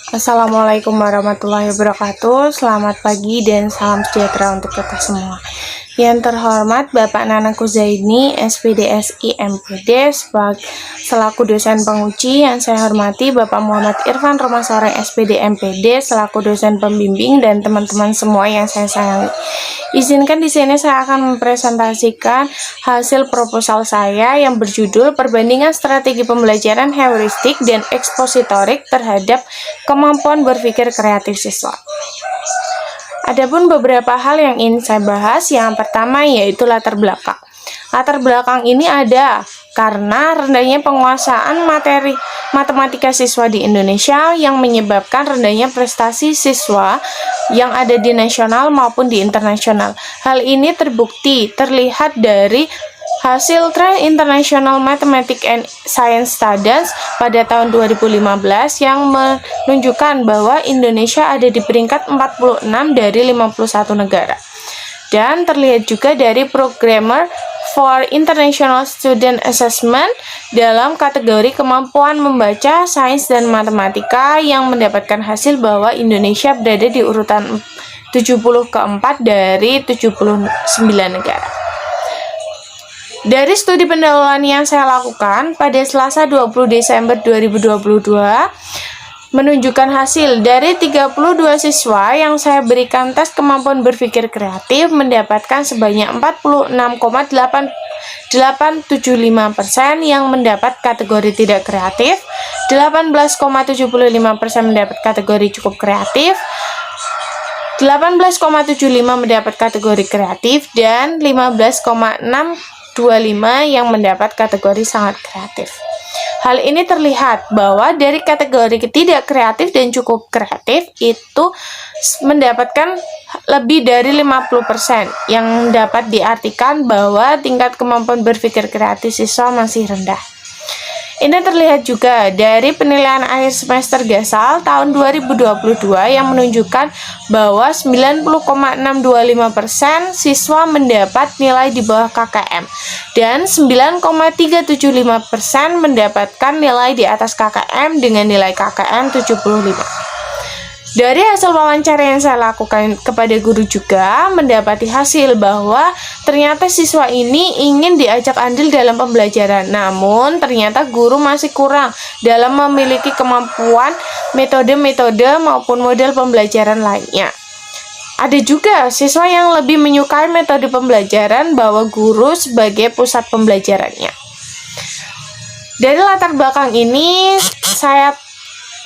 Assalamualaikum warahmatullahi wabarakatuh. Selamat pagi dan salam sejahtera untuk kita semua. Yang terhormat Bapak Nana Kuzaini, SPDSI MPD, selaku dosen penguji. Yang saya hormati Bapak Muhammad Irfan Romasore, SPD MPD, selaku dosen pembimbing, dan teman-teman semua yang saya sayangi. Izinkan di sini saya akan mempresentasikan hasil proposal saya yang berjudul Perbandingan Strategi Pembelajaran Heuristik dan Ekspositorik terhadap Kemampuan Berpikir Kreatif Siswa. Adapun beberapa hal yang ingin saya bahas, yang pertama yaitu latar belakang. Latar belakang ini ada karena rendahnya penguasaan materi matematika siswa di Indonesia yang menyebabkan rendahnya prestasi siswa yang ada di nasional maupun di internasional. Hal ini terbukti terlihat dari hasil Trend International Mathematics and Science Studies pada tahun 2015 yang menunjukkan bahwa Indonesia ada di peringkat 46 dari 51 negara. Dan terlihat juga dari Programmer for International Student Assessment dalam kategori kemampuan membaca, sains, dan matematika yang mendapatkan hasil bahwa Indonesia berada di urutan 70 keempat dari 79 negara. Dari studi pendahuluan yang saya lakukan pada Selasa 20 Desember 2022 menunjukkan hasil dari 32 siswa yang saya berikan tes kemampuan berpikir kreatif mendapatkan sebanyak 46,875% yang mendapat kategori tidak kreatif, 18,75% mendapat kategori cukup kreatif, 18,75 mendapat kategori kreatif, dan 15,625 yang mendapat kategori sangat kreatif. Hal ini terlihat bahwa dari kategori tidak kreatif dan cukup kreatif itu mendapatkan lebih dari 50%, yang dapat diartikan bahwa tingkat kemampuan berpikir kreatif siswa masih rendah. Ini terlihat juga dari penilaian akhir semester GASAL tahun 2022 yang menunjukkan bahwa 90,625% siswa mendapat nilai di bawah KKM dan 9,375% mendapatkan nilai di atas KKM dengan nilai KKM 75. Dari hasil wawancara yang saya lakukan kepada guru juga mendapati hasil bahwa ternyata siswa ini ingin diajak andil dalam pembelajaran, namun ternyata guru masih kurang dalam memiliki kemampuan metode-metode maupun model pembelajaran lainnya. Ada juga siswa yang lebih menyukai metode pembelajaran bahwa guru sebagai pusat pembelajarannya. Dari latar belakang ini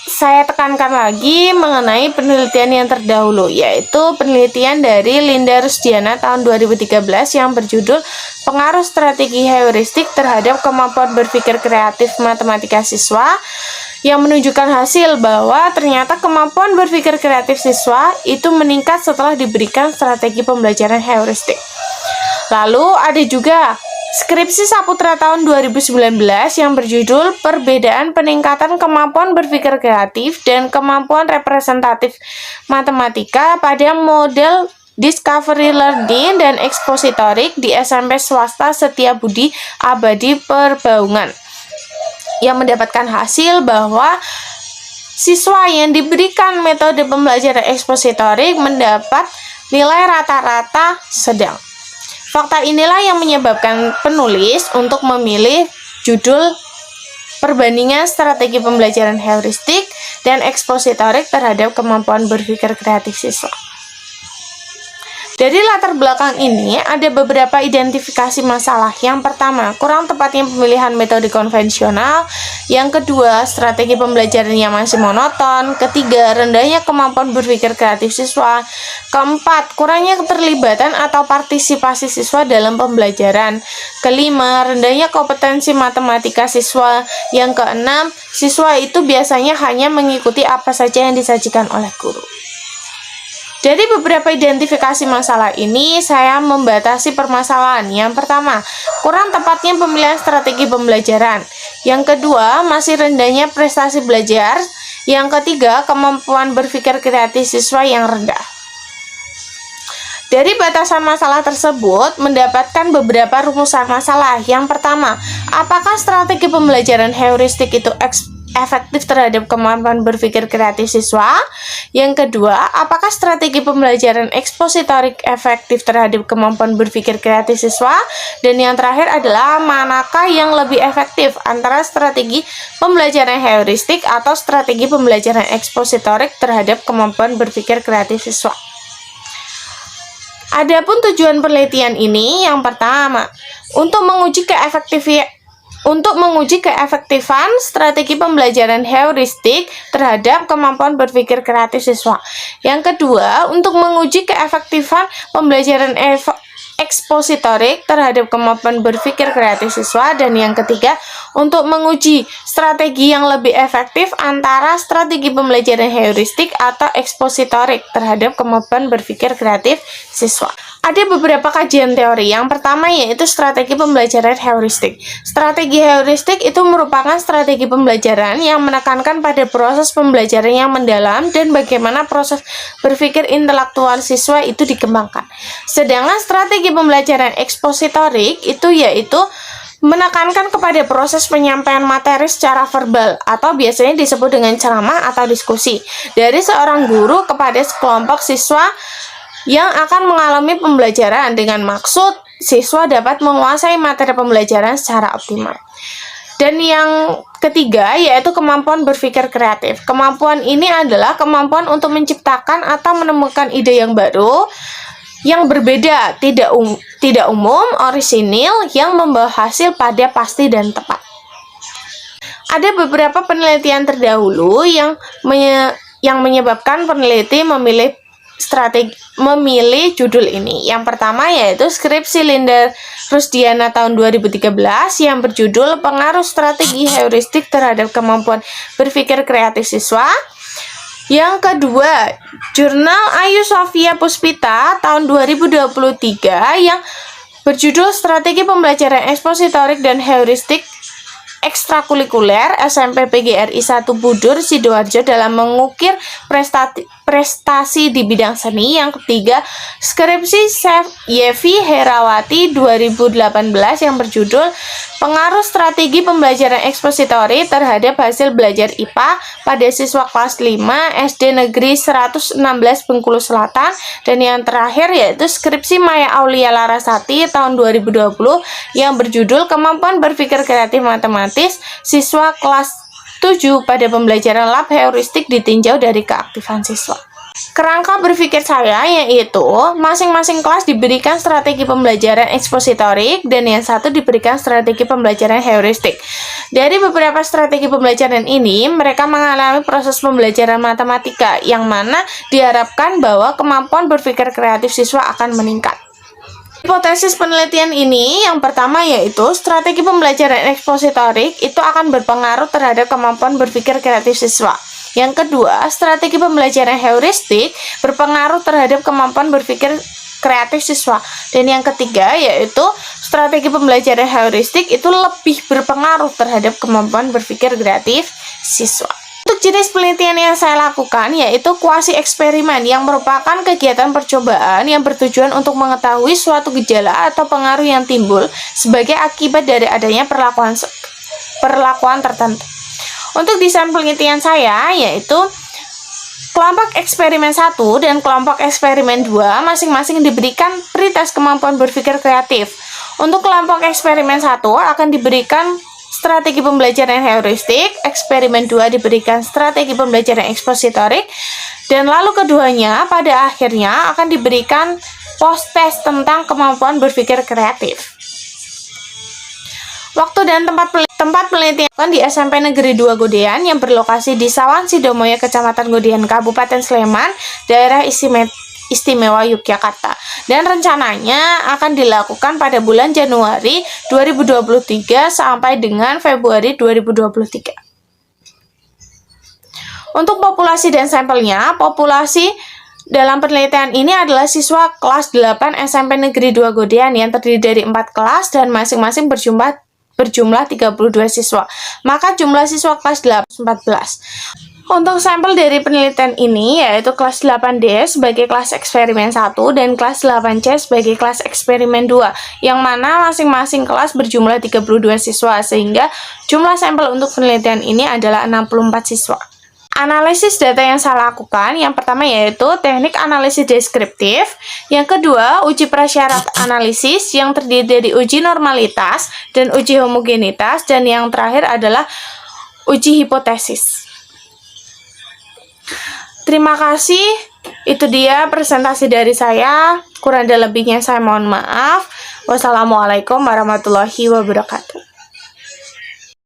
saya tekankan lagi mengenai penelitian yang terdahulu, yaitu penelitian dari Linda Rusdiana tahun 2013 yang berjudul Pengaruh Strategi Heuristik terhadap Kemampuan Berpikir Kreatif Matematika Siswa, yang menunjukkan hasil bahwa ternyata kemampuan berpikir kreatif siswa itu meningkat setelah diberikan strategi pembelajaran heuristik. Lalu ada juga skripsi Saputra tahun 2019 yang berjudul Perbedaan Peningkatan Kemampuan Berpikir Kreatif dan Kemampuan Representatif Matematika pada Model Discovery Learning dan Ekspositorik di SMP Swasta Setiabudi Abadi Perbaungan, yang mendapatkan hasil bahwa siswa yang diberikan metode pembelajaran ekspositorik mendapat nilai rata-rata sedang. Fakta inilah yang menyebabkan penulis untuk memilih judul Perbandingan Strategi Pembelajaran Heuristik dan Ekspositorik terhadap Kemampuan Berpikir Kreatif Siswa. Dari latar belakang ini ada beberapa identifikasi masalah. Yang pertama, kurang tepatnya pemilihan metode konvensional. Yang kedua, strategi pembelajaran yang masih monoton. Ketiga, rendahnya kemampuan berpikir kreatif siswa. Keempat, kurangnya keterlibatan atau partisipasi siswa dalam pembelajaran. Kelima, rendahnya kompetensi matematika siswa. Yang keenam, siswa itu biasanya hanya mengikuti apa saja yang disajikan oleh guru. Dari beberapa identifikasi masalah ini, saya membatasi permasalahan. Yang pertama, kurang tepatnya pemilihan strategi pembelajaran. Yang kedua, masih rendahnya prestasi belajar. Yang ketiga, kemampuan berpikir kreatif siswa yang rendah. Dari batasan masalah tersebut, mendapatkan beberapa rumusan masalah. Yang pertama, apakah strategi pembelajaran heuristik itu efektif terhadap kemampuan berpikir kreatif siswa? Yang kedua, apakah strategi pembelajaran ekspositorik efektif terhadap kemampuan berpikir kreatif siswa? Dan yang terakhir adalah manakah yang lebih efektif antara strategi pembelajaran heuristik atau strategi pembelajaran ekspositorik terhadap kemampuan berpikir kreatif siswa? Adapun tujuan penelitian ini, yang pertama, untuk menguji keefektifan strategi pembelajaran heuristik terhadap kemampuan berpikir kreatif siswa. Yang kedua, untuk menguji keefektifan pembelajaran ekspositorik terhadap kemampuan berpikir kreatif siswa. Dan yang ketiga, untuk menguji strategi yang lebih efektif antara strategi pembelajaran heuristik atau ekspositorik terhadap kemampuan berpikir kreatif siswa. Ada beberapa kajian teori. Yang pertama yaitu strategi pembelajaran heuristik. Strategi heuristik itu merupakan strategi pembelajaran yang menekankan pada proses pembelajaran yang mendalam dan bagaimana proses berpikir intelektual siswa itu dikembangkan. Sedangkan strategi pembelajaran ekspositorik itu yaitu menekankan kepada proses penyampaian materi secara verbal atau biasanya disebut dengan ceramah atau diskusi dari seorang guru kepada sekelompok siswa yang akan mengalami pembelajaran dengan maksud siswa dapat menguasai materi pembelajaran secara optimal. Dan yang ketiga yaitu kemampuan berpikir kreatif. Kemampuan ini adalah kemampuan untuk menciptakan atau menemukan ide yang baru, yang berbeda, tidak umum, orisinil, yang membawa hasil pada pasti dan tepat. Ada beberapa penelitian terdahulu yang menyebabkan peneliti memilih judul ini. Yang pertama yaitu skripsi Linda Rusdiana tahun 2013 yang berjudul Pengaruh Strategi Heuristik Terhadap Kemampuan Berpikir Kreatif Siswa. Yang kedua, jurnal Ayu Sofia Puspita tahun 2023 yang berjudul Strategi Pembelajaran Ekspositorik dan Heuristik Ekstrakurikuler SMP PGRI 1 Budur Sidoarjo dalam mengukir prestasi di bidang seni. Yang ketiga, skripsi Yevi Herawati 2018 yang berjudul Pengaruh Strategi Pembelajaran Ekspositori Terhadap Hasil Belajar IPA pada Siswa Kelas 5 SD Negeri 116 Bengkulu Selatan. Dan yang terakhir yaitu skripsi Maya Aulia Larasati tahun 2020 yang berjudul Kemampuan Berpikir Kreatif Matematis Siswa Kelas 7 pada pembelajaran lab heuristik ditinjau dari keaktifan siswa. Kerangka berpikir saya yaitu masing-masing kelas diberikan strategi pembelajaran ekspositorik dan yang satu diberikan strategi pembelajaran heuristik. Dari beberapa strategi pembelajaran ini, mereka mengalami proses pembelajaran matematika yang mana diharapkan bahwa kemampuan berpikir kreatif siswa akan meningkat. Hipotesis penelitian ini yang pertama yaitu strategi pembelajaran ekspositorik itu akan berpengaruh terhadap kemampuan berpikir kreatif siswa. Yang kedua, strategi pembelajaran heuristik berpengaruh terhadap kemampuan berpikir kreatif siswa. Dan yang ketiga yaitu strategi pembelajaran heuristik itu lebih berpengaruh terhadap kemampuan berpikir kreatif siswa. Untuk jenis penelitian yang saya lakukan yaitu kuasi eksperimen yang merupakan kegiatan percobaan yang bertujuan untuk mengetahui suatu gejala atau pengaruh yang timbul sebagai akibat dari adanya perlakuan tertentu. Untuk desain penelitian saya yaitu kelompok eksperimen 1 dan kelompok eksperimen 2 masing-masing diberikan pretest kemampuan berpikir kreatif. Untuk kelompok eksperimen 1 akan diberikan strategi pembelajaran heuristik, eksperimen 2 diberikan strategi pembelajaran ekspositorik, dan lalu keduanya pada akhirnya akan diberikan post-test tentang kemampuan berpikir kreatif. Waktu dan tempat penelitian di SMP Negeri 2 Godean yang berlokasi di Sawan Sidomoyo, Kecamatan Godean, Kabupaten Sleman, Daerah Istimewa Yogyakarta. Dan rencananya akan dilakukan pada bulan Januari 2023 sampai dengan Februari 2023. Untuk populasi dan sampelnya, populasi dalam penelitian ini adalah siswa kelas 8 SMP Negeri 2 Godean yang terdiri dari 4 kelas dan masing-masing berjumlah 32 siswa. Maka jumlah siswa kelas 8 14. Untuk sampel dari penelitian ini yaitu kelas 8D sebagai kelas eksperimen 1 dan kelas 8C sebagai kelas eksperimen 2, yang mana masing-masing kelas berjumlah 32 siswa, sehingga jumlah sampel untuk penelitian ini adalah 64 siswa. Analisis data yang saya lakukan, yang pertama yaitu teknik analisis deskriptif, yang kedua uji prasyarat analisis yang terdiri dari uji normalitas dan uji homogenitas, dan yang terakhir adalah uji hipotesis. Terima kasih, itu dia presentasi dari saya. Kurang dan lebihnya saya mohon maaf. Wassalamualaikum warahmatullahi wabarakatuh.